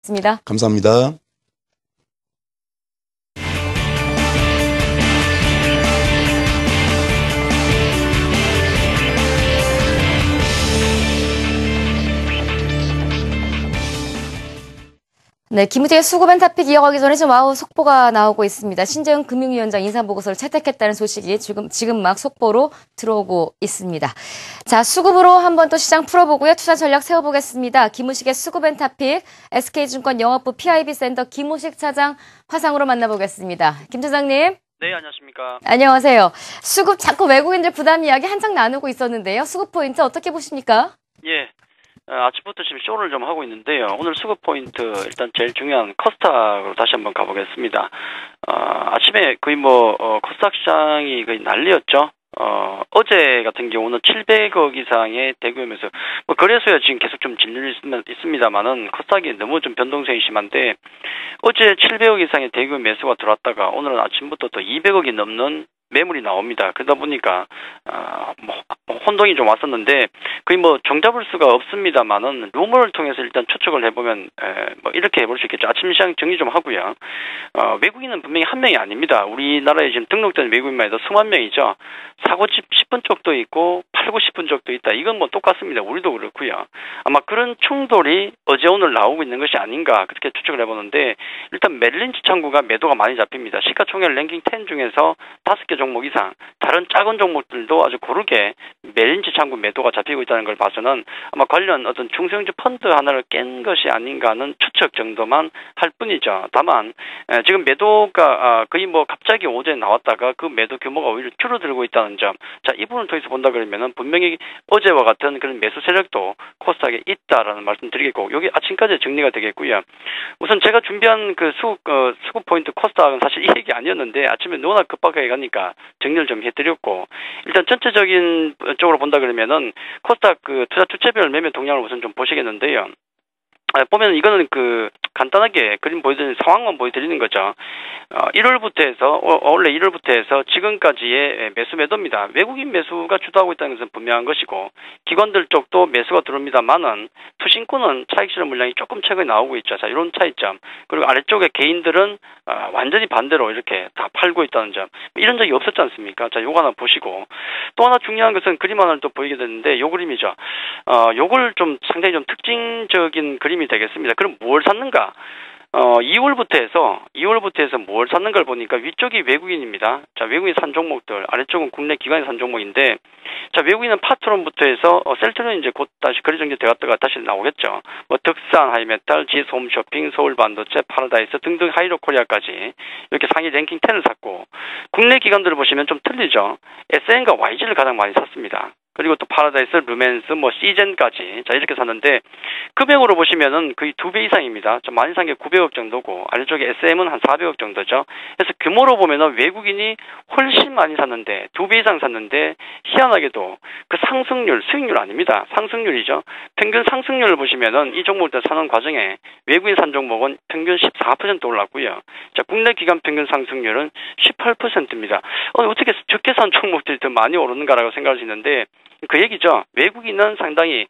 고맙습니다. 감사합니다. 네, 김우택의 수급앤타픽 이어가기 전에 좀 속보가 나오고 있습니다. 신재훈 금융위원장 인사보고서를 채택했다는 소식이 지금 막 속보로 들어오고 있습니다. 자, 수급으로 한번 또 시장 풀어보고요. 투자 전략 세워보겠습니다. 김우식의 수급앤타픽, SK증권 영업부 PIB센터 김우식 차장 화상으로 만나보겠습니다. 김 차장님. 네, 안녕하십니까. 안녕하세요. 수급 자꾸 외국인들 부담 이야기 한창 나누고 있었는데요. 수급 포인트 어떻게 보십니까? 예. 아침부터 지금 쇼를 좀 하고 있는데요. 오늘 수급 포인트 일단 제일 중요한 코스닥으로 다시 한번 가보겠습니다. 아침에 거의 코스닥 시장이 거의 난리였죠. 어제 같은 경우는 700억 이상의 대규모 매수, 거래소야 지금 계속 좀 질려 있습니다만은 코스닥이 너무 좀 변동성이 심한데 어제 700억 이상의 대규모 매수가 들어왔다가 오늘은 아침부터 또 200억이 넘는 매물이 나옵니다. 그러다 보니까 혼동이 좀 왔었는데 거의 종잡을 수가 없습니다만은 루머를 통해서 일단 추측을 해보면 이렇게 해볼 수 있겠죠. 아침 시장 정리 좀 하고요. 외국인은 분명히 한 명이 아닙니다. 우리나라에 지금 등록된 외국인만 해도 수만 명이죠. 사고 싶은 쪽도 있고 팔고 싶은 쪽도 있다. 이건 똑같습니다. 우리도 그렇고요. 아마 그런 충돌이 어제 오늘 나오고 있는 것이 아닌가 그렇게 추측을 해보는데 일단 메릴린치 창구가 매도가 많이 잡힙니다. 시가총액 랭킹 10 중에서 5개 종목 이상 다른 작은 종목들도 아주 고르게 메릴린치 창구 매도가 잡히고 있다는 걸 봐서는 아마 관련 어떤 중소형주 펀드 하나를 깬 것이 아닌가 하는 추측 정도만 할 뿐이죠. 다만 지금 매도가 거의 갑자기 어제 나왔다가 그 매도 규모가 오히려 줄어들고 있다는 점. 자, 이 부분을 통해서 본다 그러면은 분명히 어제와 같은 그런 매수 세력도 코스닥에 있다라는 말씀 드리겠고, 여기 아침까지 정리가 되겠고요. 우선 제가 준비한 그 수급 포인트 코스닥은 사실 이 얘기 아니었는데 아침에 워낙 급하게 가니까 정리를 좀 해드렸고, 일단 전체적인 쪽으로 본다 그러면은 코스닥 그 투자 주체별 매매 동향을 우선 좀 보시겠는데요. 보면 이거는 간단하게 그림 보여드리는 상황만 보여드리는 거죠. 1월부터 해서 원래 1월부터 해서 지금까지의 매수 매도입니다. 외국인 매수가 주도하고 있다는 것은 분명한 것이고 기관들 쪽도 매수가 들어옵니다만은 투신권은 차익 실현 물량이 조금 최근에 나오고 있죠. 자, 이런 차이점. 그리고 아래쪽에 개인들은 완전히 반대로 이렇게 다 팔고 있다는 점. 이런 적이 없었지 않습니까? 자, 요거 하나 보시고 또 하나 중요한 것은 그림 하나를 또 보이게 되는데 요 그림이죠. 요걸 좀 상당히 좀 특징적인 그림이 되겠습니다. 그럼 뭘 샀는가? 2월부터 해서 뭘 샀는 걸 보니까 위쪽이 외국인입니다. 자, 외국인 산 종목들, 아래쪽은 국내 기관이 산 종목인데, 자, 외국인은 파트론부터 해서, 셀트리온 이제 곧 다시 거래 정지 되었다가 다시 나오겠죠. 덕산, 하이메탈, GS 홈쇼핑, 서울 반도체, 파라다이스 등등 하이로 코리아까지 이렇게 상위 랭킹 10을 샀고, 국내 기관들을 보시면 좀 틀리죠. SN과 YG를 가장 많이 샀습니다. 그리고 또 파라다이스, 루멘스, 시젠까지. 자, 이렇게 샀는데, 금액으로 보시면은 거의 2배 이상입니다. 좀 많이 산 게 900억 정도고, 아래쪽에 SM은 한 400억 정도죠. 그래서 규모로 보면은 외국인이 훨씬 많이 샀는데, 2배 이상 샀는데, 희한하게도 그 상승률, 수익률 아닙니다. 상승률이죠. 평균 상승률을 보시면은 이 종목들 사는 과정에 외국인 산 종목은 평균 14% 올랐고요. 자, 국내 기관 평균 상승률은 18%입니다. 어떻게 적게 산 종목들이 더 많이 오르는가라고 생각할 수 있는데, 그 얘기죠. 외국인은 상당히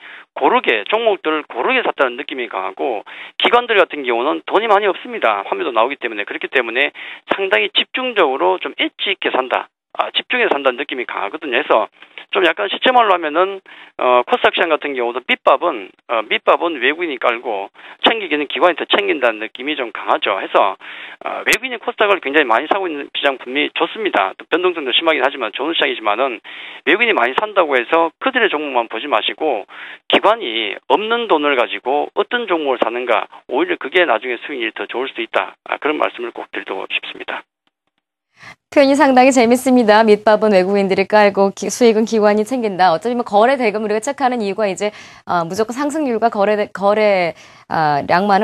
종목들을 고르게 샀다는 느낌이 강하고, 기관들 같은 경우는 돈이 많이 없습니다. 환매도 나오기 때문에. 그렇기 때문에 상당히 집중적으로 좀 엣지 있게 산다. 집중해서 산다는 느낌이 강하거든요. 그래서 좀 약간 시체말로 하면은 코스닥 시장 같은 경우도 밑밥은 외국인이 깔고 챙기기는 기관이 더 챙긴다는 느낌이 좀 강하죠. 해서 외국인이 코스닥을 굉장히 많이 사고 있는 시장 분명히 좋습니다. 또 변동성도 심하긴 하지만 좋은 시장이지만은 외국인이 많이 산다고 해서 그들의 종목만 보지 마시고 기관이 없는 돈을 가지고 어떤 종목을 사는가, 오히려 그게 나중에 수익률이 더 좋을 수도 있다. 그런 말씀을 꼭 드리고 싶습니다. 표현이 상당히 재밌습니다. 밑밥은 외국인들이 깔고 수익은 기관이 챙긴다. 어차피 거래 대금 우리가 체크하는 이유가 이제 무조건 상승률과 거래량만은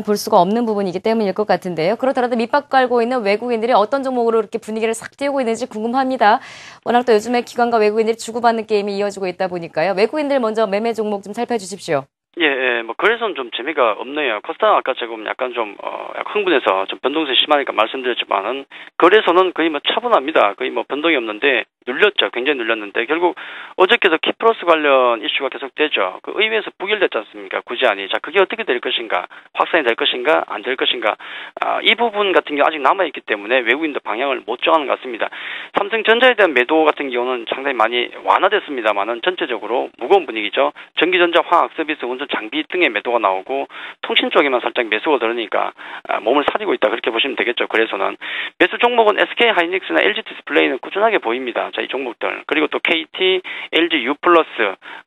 볼 수가 없는 부분이기 때문일 것 같은데요. 그렇더라도 밑밥 깔고 있는 외국인들이 어떤 종목으로 이렇게 분위기를 싹 띄우고 있는지 궁금합니다. 워낙 또 요즘에 기관과 외국인들이 주고받는 게임이 이어지고 있다 보니까요. 외국인들 먼저 매매 종목 좀 살펴주십시오. 그래서는 좀 재미가 없네요. 코스닥 아까 지금 약간 좀 흥분해서 좀 변동성이 심하니까 말씀드렸지만은, 거래소는 거의 차분합니다. 거의 변동이 없는데, 눌렸죠. 굉장히 눌렸는데 결국 어저께도 키플러스 관련 이슈가 계속되죠. 그 의회에서 부결됐지 않습니까? 구제안이. 자, 그게 어떻게 될 것인가? 확산이 될 것인가? 안 될 것인가? 이 부분 같은 경우 아직 남아있기 때문에 외국인도 방향을 못 정하는 것 같습니다. 삼성전자에 대한 매도 같은 경우는 상당히 많이 완화됐습니다만은 전체적으로 무거운 분위기죠. 전기전자, 화학, 서비스, 운전, 장비 등의 매도가 나오고 통신 쪽에만 살짝 매수가 들으니까 몸을 사리고 있다 그렇게 보시면 되겠죠. 그래서는 매수 종목은 SK 하이닉스나 LG 디스플레이는 꾸준하게 보입니다. 자, 이 종목들. 그리고 또 KT, LG U 플러스,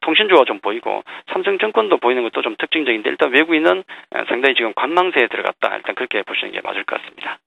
통신주가 좀 보이고, 삼성증권도 보이는 것도 좀 특징적인데, 일단 외국인은 상당히 지금 관망세에 들어갔다. 일단 그렇게 보시는 게 맞을 것 같습니다.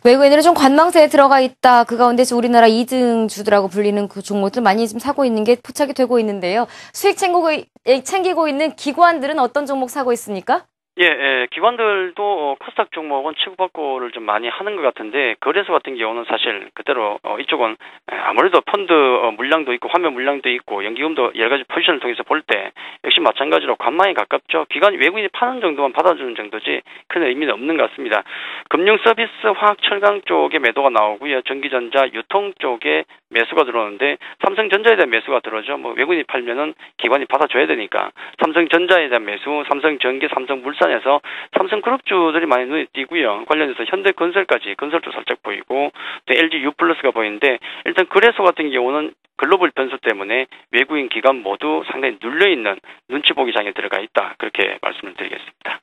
외국인들은 좀 관망세에 들어가 있다. 그 가운데서 우리나라 2등 주주라고 불리는 그 종목들 많이 좀 사고 있는 게 포착이 되고 있는데요. 수익 챙기고 있는 기관들은 어떤 종목 사고 있습니까? 예, 기관들도 코스닥 종목은 치고받고를 좀 많이 하는 것 같은데 거래소 같은 경우는 사실 그대로 이쪽은 아무래도 펀드 물량도 있고 화면 물량도 있고 연기금도 여러 가지 포지션을 통해서 볼 때 역시 마찬가지로 관망에 가깝죠. 기관이 외국인이 파는 정도만 받아주는 정도지 큰 의미는 없는 것 같습니다. 금융 서비스, 화학, 철강 쪽에 매도가 나오고요. 전기전자, 유통 쪽에 매수가 들어오는데 삼성전자에 대한 매수가 들어오죠. 뭐 외국인이 팔면은 기관이 받아줘야 되니까 삼성전자에 대한 매수, 삼성전기, 삼성물산에서 삼성그룹주들이 많이 눈에 띄고요. 관련해서 현대건설까지 건설도 살짝 보이고 또 LG U 플러스가 보이는데 일단 거래소 같은 경우는 글로벌 변수 때문에 외국인 기관 모두 상당히 눌려있는 눈치 보기 장에 들어가 있다. 그렇게 말씀을 드리겠습니다.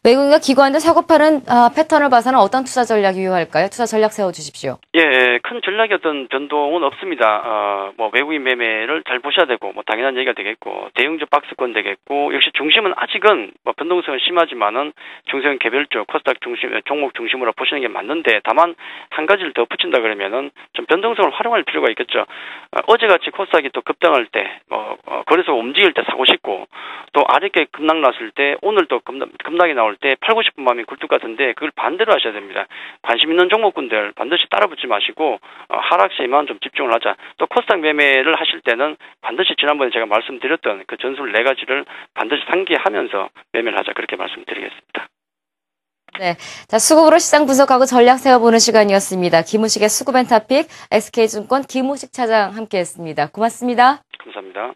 외국인과 기관들 사고파는 패턴을 봐서는 어떤 투자 전략이 유효할까요? 투자 전략 세워주십시오. 예, 큰 전략의 어떤 변동은 없습니다. 뭐 외국인 매매를 잘 보셔야 되고, 뭐 당연한 얘기가 되겠고, 대형주 박스권 되겠고, 역시 중심은 아직은 뭐 변동성은 심하지만은 중소형 개별주, 코스닥 중심, 종목 중심으로 보시는 게 맞는데, 다만 한 가지를 더 붙인다 그러면은 좀 변동성을 활용할 필요가 있겠죠. 어제같이 코스닥이 또 급등할 때, 거래소 움직일 때 사고 싶고, 또 아랫게 급락 났을 때, 오늘 또 급락이 나올 때 팔고 싶은 마음이 굴뚝 같은데 그걸 반대로 하셔야 됩니다. 관심 있는 종목군들 반드시 따라붙지 마시고 하락세에만 좀 집중을 하자. 또 코스닥 매매를 하실 때는 반드시 지난번에 제가 말씀드렸던 그 전술 4가지를 반드시 상기하면서 매매를 하자. 그렇게 말씀드리겠습니다. 네, 자, 수급으로 시장 분석하고 전략 세워보는 시간이었습니다. 김우식의 수급앤타픽 SK증권 김우식 차장 함께했습니다. 고맙습니다. 감사합니다.